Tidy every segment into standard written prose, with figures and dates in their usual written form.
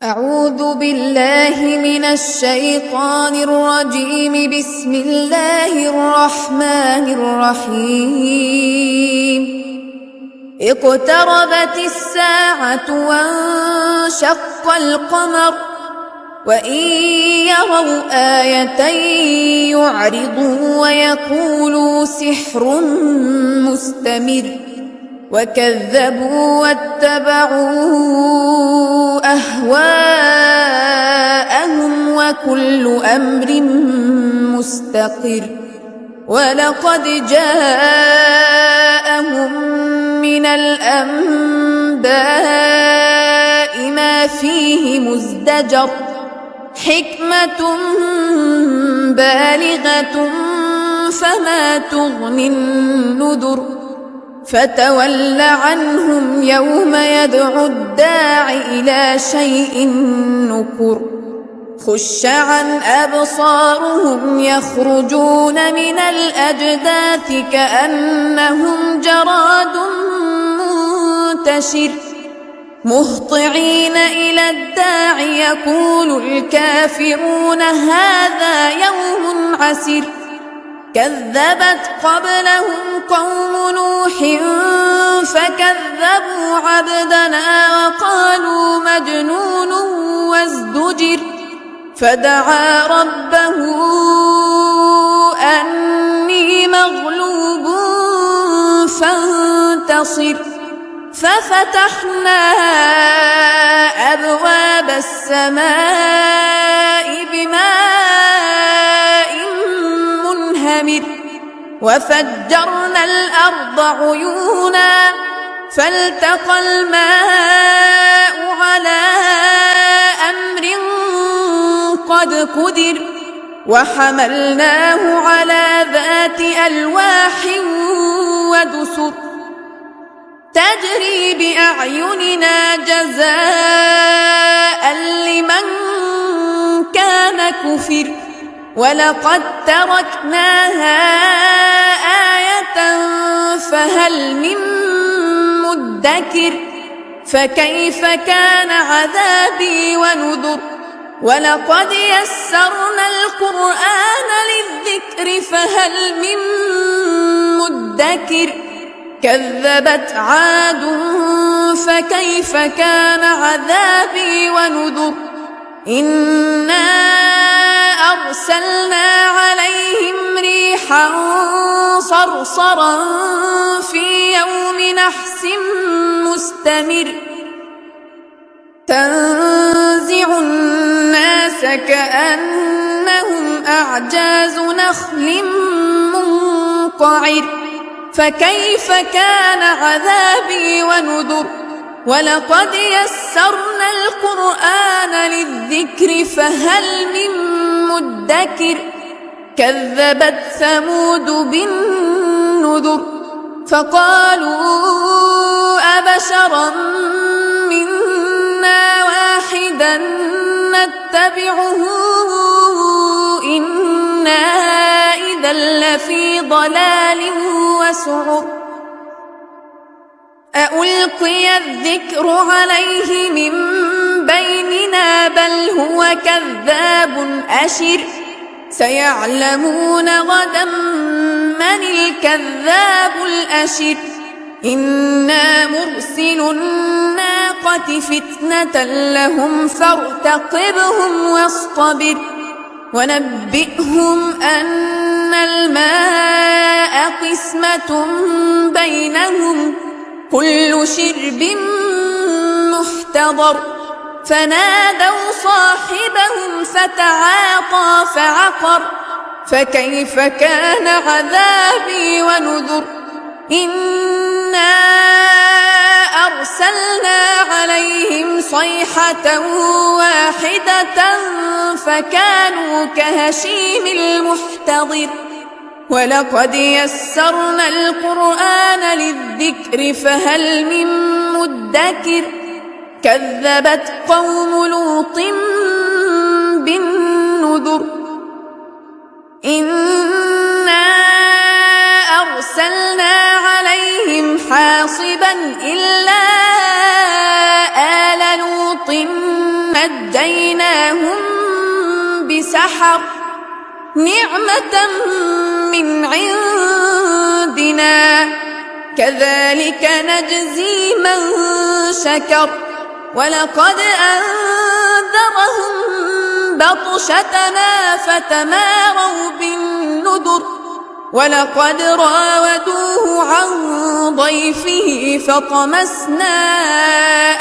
أعوذ بالله من الشيطان الرجيم. بسم الله الرحمن الرحيم. اقتربت الساعة وانشق القمر وإن يروا آية يعرضوا ويقولوا سحر مستمر وكذبوا واتبعوا أهواءهم وكل أمر مستقر. ولقد جاءهم من الأنباء ما فيه مزدجر حكمة بالغة فما تغني النذر. فتول عنهم يوم يدعو الداع إلى شيء نكر. خش عن أبصارهم يخرجون من الأجداث كأنهم جراد منتشر مهطعين إلى الداع يقول الكافرون هذا يوم عسر. كذبت قبلهم قوم نوح فكذبوا عبدنا وقالوا مجنون وازدجر. فدعا ربه أني مغلوب فانتصر. ففتحنا أبواب السماء بماء منهمر وفجرنا الأرض عيونا فالتقى الماء على أمر قد قدر. وحملناه على ذات ألواح ودسر تجري بأعيننا جزاء لمن كان كفر. ولقد تركناها آية فهل من مدكر. فكيف كان عذابي ونذر. ولقد يسرنا القرآن للذكر فهل من مدكر. كذبت عاد فكيف كان عذابي ونذر. إنا أرسلنا عليهم ريحا صرصرا في يوم نحس مستمر تنزع الناس كأنهم أعجاز نخل منقعر. فكيف كان عذابي ونذر. ولقد يسرنا القرآن للذكر فهل من مدكر. كذبت ثمود بالنذر فقالوا أبشرا منا واحدا نتبعه إنا إذا لفي ضلال وسعر. أألقي الذكر عليه من بيننا بل هو كذاب أشر. سيعلمون غدا من الكذاب الأشر. إنا مرسل الناقة فتنة لهم فارتقبهم واصطبر. ونبئهم أن الماء قسمة بينهم كل شرب محتضر. فنادوا صاحبهم فتعاطى فعقر. فكيف كان عذابي ونذر. إنا أرسلنا عليهم صيحة واحدة فكانوا كهشيم المحتضر. ولقد يسرنا القرآن للذكر فهل من مدكر. كذبت قوم لوط بالنذر. إنا أرسلنا عليهم حاصبا إلا آل لوط نجيناهم بسحر نعمة من عندنا كذلك نجزي من شكر ولقد أنذرهم بطشتنا فتماروا بالنذر ولقد راودوه عن ضيفه فطمسنا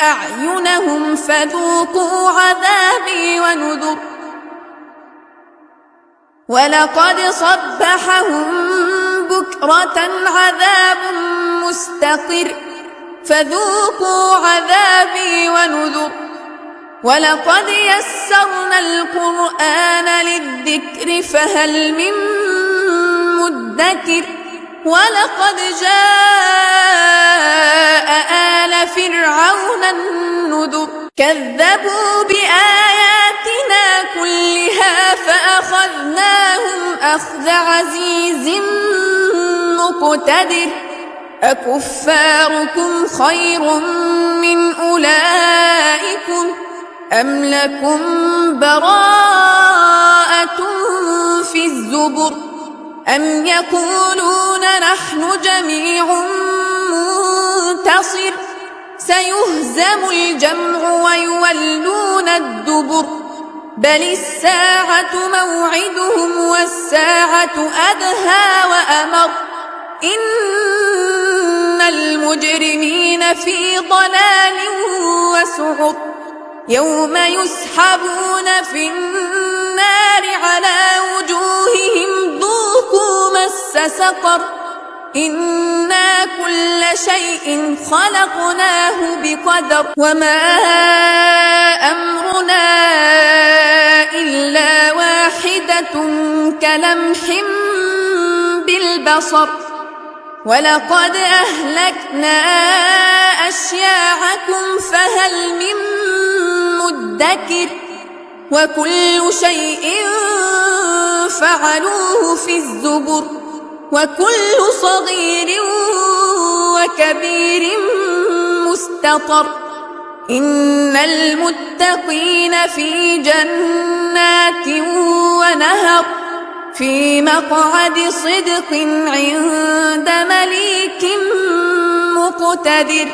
أعينهم فذوقوا عذابي ونذر ولقد صبحهم بكرة عذاب مستقر فذوقوا عذابي ونذر ولقد يسرنا القرآن للذكر فهل من مدكر ولقد جاء آل فرعون النذر كذبوا بآياتنا كلها فأخذناهم أخذ عزيز مقتدر أكفاركم خير من أولئكم أم لكم براءة في الزبر أم يقولون نحن جميع منتصر سيهزم الجمع ويولون الدبر بل الساعة موعدهم والساعة أدهى وأمر إن المجرمين في ضلال وسعر يوم يسحبون في النار على وجوههم ذوقوا مس سقر إنا كل شيء خلقناه بقدر وما أمرنا إلا واحدة كلمح بالبصر ولقد أهلكنا أشياعكم فهل من مدكر وكل شيء فعلوه في الزبر وكل صغير وكبير مستطر إن المتقين في جنات ونهر في مقعد صدق عند مليك مقتدر.